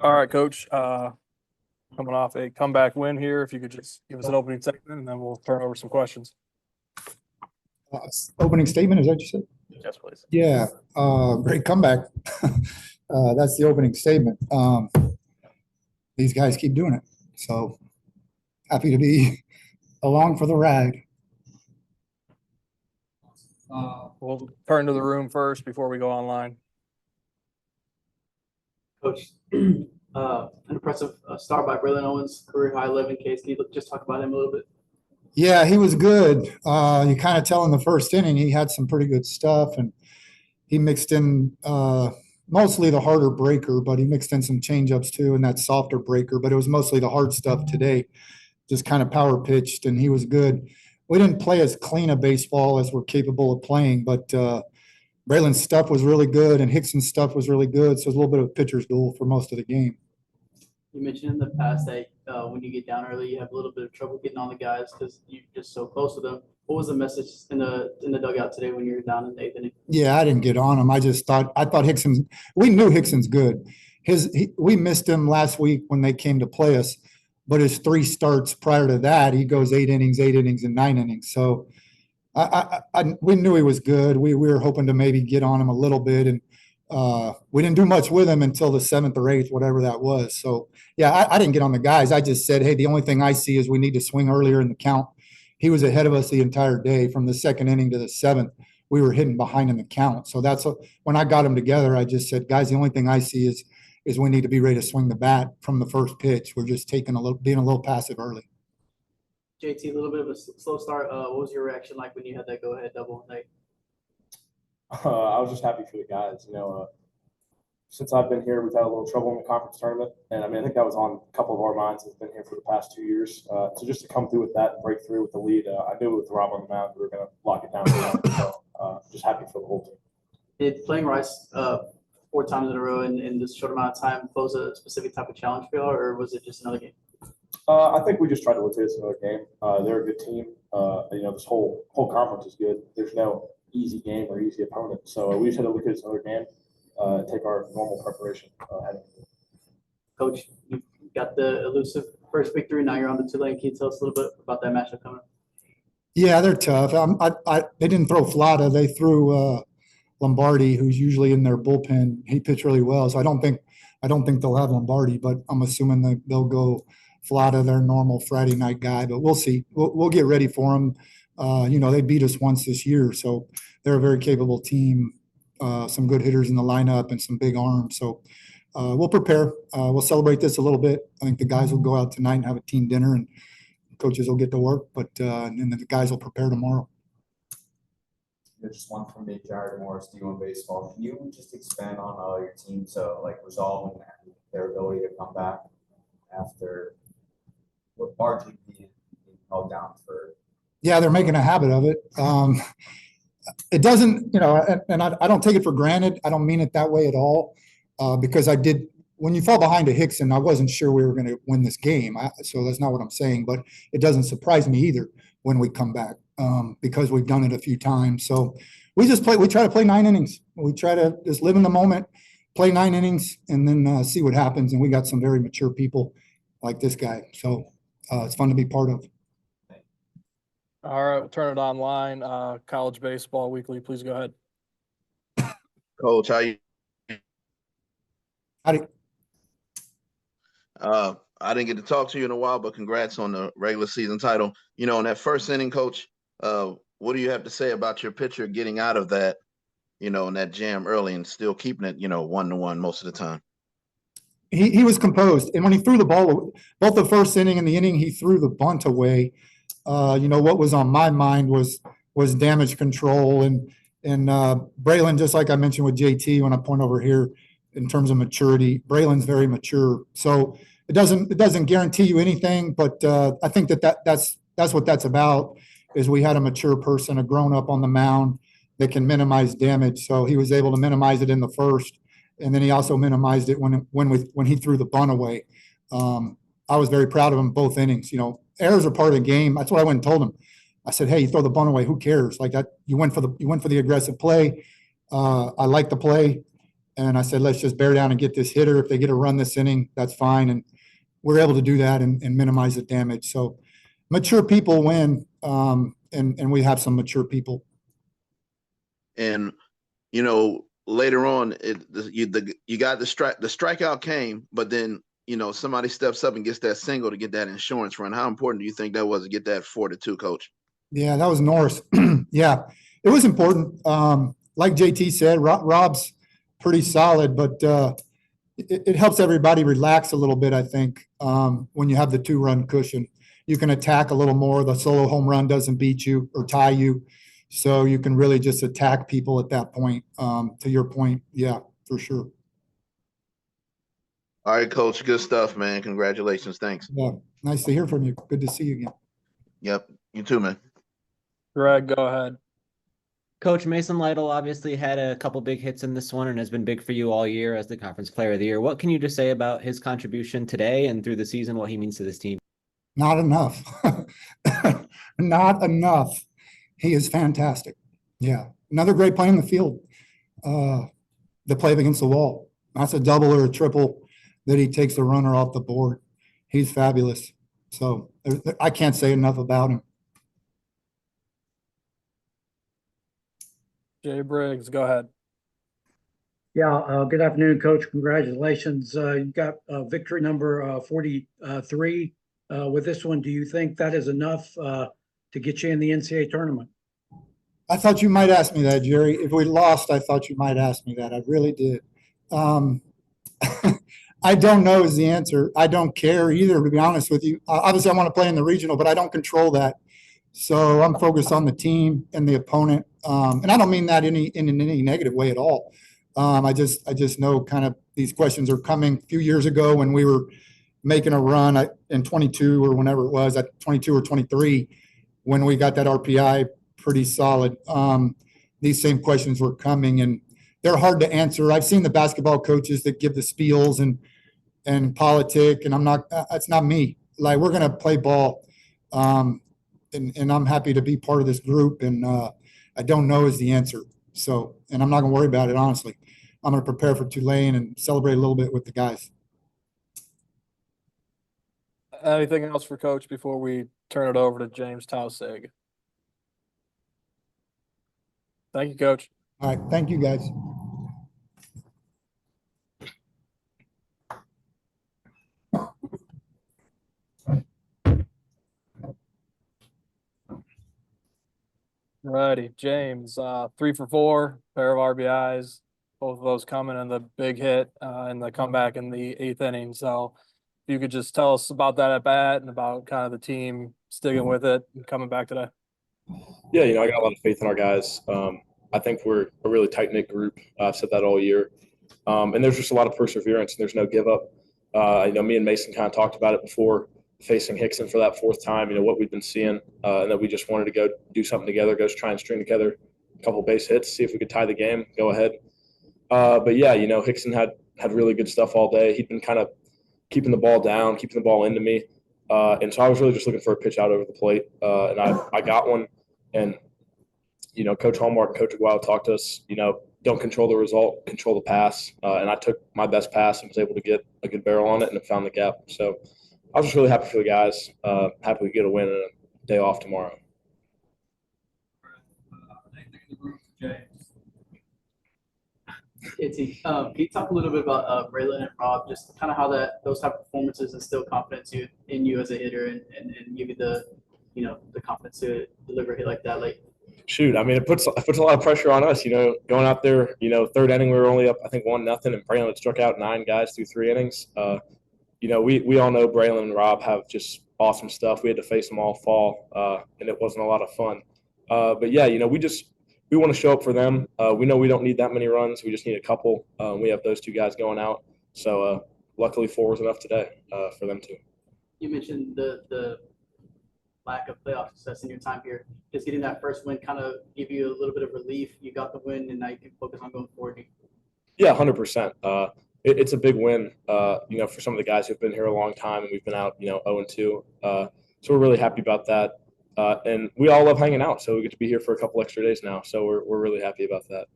All right, Coach. Coming off a comeback win here, if you could just give us an opening statement, and then we'll turn over some questions. Opening statement, is that what you said? Yes, please. Yeah, great comeback. That's the opening statement. These guys keep doing it. So happy to be along for the ride. We'll turn to the room first before we go online. Coach, an impressive start by Braylon Owens, career high 11 Ks. Can you just talk about him a little bit? Yeah, he was good. You kind of tell in the first inning he had some pretty good stuff, and he mixed in mostly the harder breaker, but he mixed in some changeups too, and that softer breaker. But it was mostly the hard stuff today, just kind of power pitched, and he was good. We didn't play as clean a baseball as we're capable of playing, but Braylon's stuff was really good, and Hickson's stuff was really good. So it was a little bit of a pitcher's duel for most of the game. You mentioned in the past that when you get down early, you have a little bit of trouble getting on the guys because you're just so close to them. What was the message in the dugout today when you were down in the eighth inning? Yeah, I didn't get on him. I thought Hickson. We knew Hickson's good. We missed him last week when they came to play us, but his 3 starts prior to that, he goes 8 innings, and 9 innings. So we knew he was good. We were hoping to maybe get on him a little bit, and we didn't do much with him until the 7th or 8th, whatever that was. So yeah, I didn't get on the guys. I just said, hey, the only thing I see is we need to swing earlier in the count. He was ahead of us the entire day from the 2nd inning to the 7th. We were hitting behind in the count. So when I got them together, I just said, guys, the only thing I see is we need to be ready to swing the bat from the first pitch. We're just being a little passive early. JT, a little bit of a slow start. What was your reaction like when you had that go-ahead double night? I was just happy for the guys. Since I've been here, we've had a little trouble in the conference tournament, and I think that was on a couple of our minds. We've been here for the past 2 years. So just to come through with that and break through with the lead, I knew with Rob on the mound we were going to lock it down. So just happy for the whole team. Did playing Rice 4 times in a row in this short amount of time pose a specific type of challenge for you, or was it just another game? I think we just tried to look at it as another game. They're a good team. This whole conference is good. There's no easy game or easy opponent. So we just had to look at it as another game. Take our normal preparation ahead. Coach, you got the elusive first victory. Now you're on the Tulane. Can you tell us a little bit about that matchup coming up? Yeah, they're tough. They didn't throw Flata. They threw Lombardi, who's usually in their bullpen. He pitched really well, so I don't think they'll have Lombardi, but I'm assuming they'll go Flata, their normal Friday night guy. But we'll see. We'll get ready for them. They beat us once this year, so they're a very capable team. Some good hitters in the lineup and some big arms. So we'll prepare. We'll celebrate this a little bit. I think the guys will go out tonight and have a team dinner, and coaches will get to work, but and then the guys will prepare tomorrow. Just one from me, Jared Morris, D1 Baseball. Can you just expand on your team's resolve and their ability to come back after what largely being held down for? Yeah, they're making a habit of it. It doesn't, and I don't take it for granted. I don't mean it that way at all, because when you fall behind a Hickson, I wasn't sure we were going to win this game. So that's not what I'm saying, but it doesn't surprise me either when we come back, because we've done it a few times. So we try to play 9 innings. We try to just live in the moment, play 9 innings, and then see what happens. And we got some very mature people like this guy. So it's fun to be part of. All right, we'll turn it online. College Baseball Weekly, please go ahead. Coach, how you? Howdy. I didn't get to talk to you in a while, but congrats on the regular season title. In that first inning, Coach, what do you have to say about your pitcher getting out of that, in that jam early and still keeping it, 1-1 most of the time? He was composed, and when he threw the ball, both the first inning and the inning he threw the bunt away. What was on my mind was damage control and Braylon, just like I mentioned with JT when I point over here in terms of maturity, Braylon's very mature. So it doesn't guarantee you anything, but I think that's what that's about, is we had a mature person, a grown up on the mound that can minimize damage. So he was able to minimize it in the first, and then he also minimized it when he threw the bunt away. I was very proud of him both innings. Errors are part of the game. That's what I went and told him. I said, hey, you throw the bunt away, who cares? Like that, you went for the aggressive play. I like the play. And I said, let's just bear down and get this hitter. If they get a run this inning, that's fine. And we're able to do that and minimize the damage. So mature people win, and we have some mature people. And later on, you got the strikeout came, but then somebody steps up and gets that single to get that insurance run. How important do you think that was to get that 4-2, Coach? Yeah, that was Norris. Yeah, it was important. Like JT said, Rob's pretty solid, but it helps everybody relax a little bit, I think, when you have the 2-run cushion. You can attack a little more. The solo home run doesn't beat you or tie you. So you can really just attack people at that point. To your point, yeah, for sure. All right, Coach. Good stuff, man. Congratulations. Thanks. Yeah, nice to hear from you. Good to see you again. Yep. You too, man. Greg, go ahead. Coach, Mason Lytle obviously had a couple big hits in this one and has been big for you all year as the Conference Player of the Year. What can you just say about his contribution today and through the season, what he means to this team? Not enough. Not enough. He is fantastic. Yeah. Another great play in the field. The play against the wall. That's a double or a triple that he takes the runner off the board. He's fabulous. So I can't say enough about him. Jay Briggs, go ahead. Yeah, good afternoon, Coach. Congratulations. You got victory number 43. With this one, do you think that is enough to get you in the NCAA tournament? I thought you might ask me that, Jerry. If we lost, I thought you might ask me that. I really did. I don't know is the answer. I don't care either, to be honest with you. Obviously, I want to play in the regional, but I don't control that. So I'm focused on the team and the opponent. And I don't mean that in any negative way at all. I just know kind of these questions are coming. A few years ago when we were making a run in 22 or whenever it was, at 22 or 23, when we got that RPI pretty solid, these same questions were coming, and they're hard to answer. I've seen the basketball coaches that give the spiels and politic, and it's not me. Like, we're going to play ball. And I'm happy to be part of this group, and I don't know is the answer. So, and I'm not going to worry about it, honestly. I'm going to prepare for Tulane and celebrate a little bit with the guys. Anything else for Coach before we turn it over to James Taussig? Thank you, Coach. All right. Thank you, guys. Righty, James, 3 for 4, pair of RBIs, both of those coming in the big hit and the comeback in the 8th inning. So if you could just tell us about that at bat and about kind of the team sticking with it and coming back today. Yeah, I got a lot of faith in our guys. I think we're a really tight-knit group. I've said that all year. And there's just a lot of perseverance, and there's no give up. Me and Mason kind of talked about it before, facing Hickson for that 4th time, what we've been seeing, and that we just wanted to go do something together, go try and string together a couple base hits, see if we could tie the game, go ahead. But yeah, Hickson had really good stuff all day. He'd been kind of keeping the ball down, keeping the ball into me. And so I was really just looking for a pitch out over the plate. And I got one. And, Coach Hallmark and Coach Aguado talked to us, don't control the result, control the pass. And I took my best pass and was able to get a good barrel on it and found the gap. So I was just really happy for the guys. Happy we get a win and a day off tomorrow. Can you talk a little bit about Braylon and Rob, just kind of how those type of performances instill confidence in you as a hitter and give you the confidence to deliver a hit like that? Shoot, it puts a lot of pressure on us, going out there, 3rd inning we were only up, I think 1-0, and Braylon had struck out 9 guys through 3 innings. We all know Braylon and Rob have just awesome stuff. We had to face them all fall, and it wasn't a lot of fun. But yeah, we want to show up for them. We know we don't need that many runs. We just need a couple. We have those 2 guys going out. So luckily 4 was enough today for them too. You mentioned the lack of playoff success in your time here. Just getting that first win kind of give you a little bit of relief. You got the win, and now you can focus on going forward. Yeah, 100%. It's a big win, for some of the guys who've been here a long time, and we've been out, 0-2. So we're really happy about that. And we all love hanging out, so we get to be here for a couple extra days now. So we're really happy about that.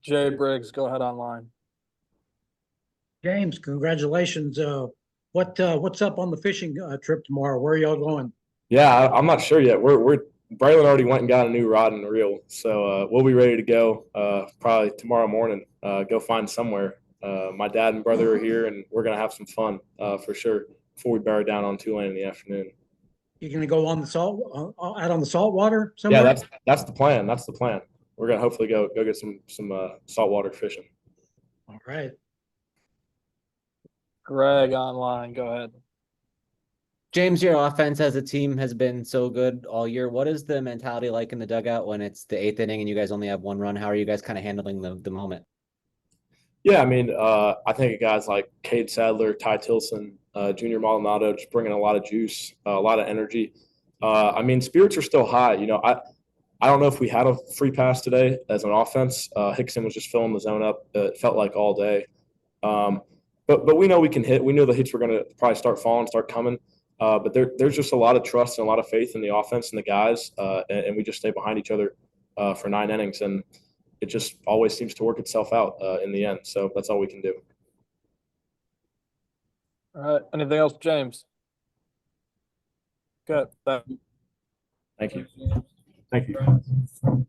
Jay Briggs, go ahead online. James, congratulations. What's up on the fishing trip tomorrow? Where are y'all going? Yeah, I'm not sure yet. Braylon already went and got a new rod and reel, so we'll be ready to go probably tomorrow morning. Go find somewhere. My dad and brother are here, and we're gonna have some fun for sure before we bear down on Tulane in the afternoon. You gonna go on the out on the salt water Yeah, somewhere? that's the plan. That's the plan. We're gonna hopefully go get some saltwater fishing. All right. Greg online, go ahead. James, your offense as a team has been so good all year. What is the mentality like in the dugout when it's the 8th inning and you guys only have one run? How are you guys kind of handling the moment? Yeah, I mean, I think guys like Cade Sadler, Ty Tilson, Junior Maldonado just bringing a lot of juice, a lot of energy. I mean, spirits are still high. You know, I don't know if we had a free pass today as an offense. Hickson was just filling the zone up. It felt like all day. But we know we can hit. We know the hits were going to probably start falling, start coming. But there's just a lot of trust and a lot of faith in the offense and the guys, and we just stay behind each other for 9 innings, and it just always seems to work itself out in the end. So that's all we can do. All right. Anything else, James? Good. Thank you. Thank you.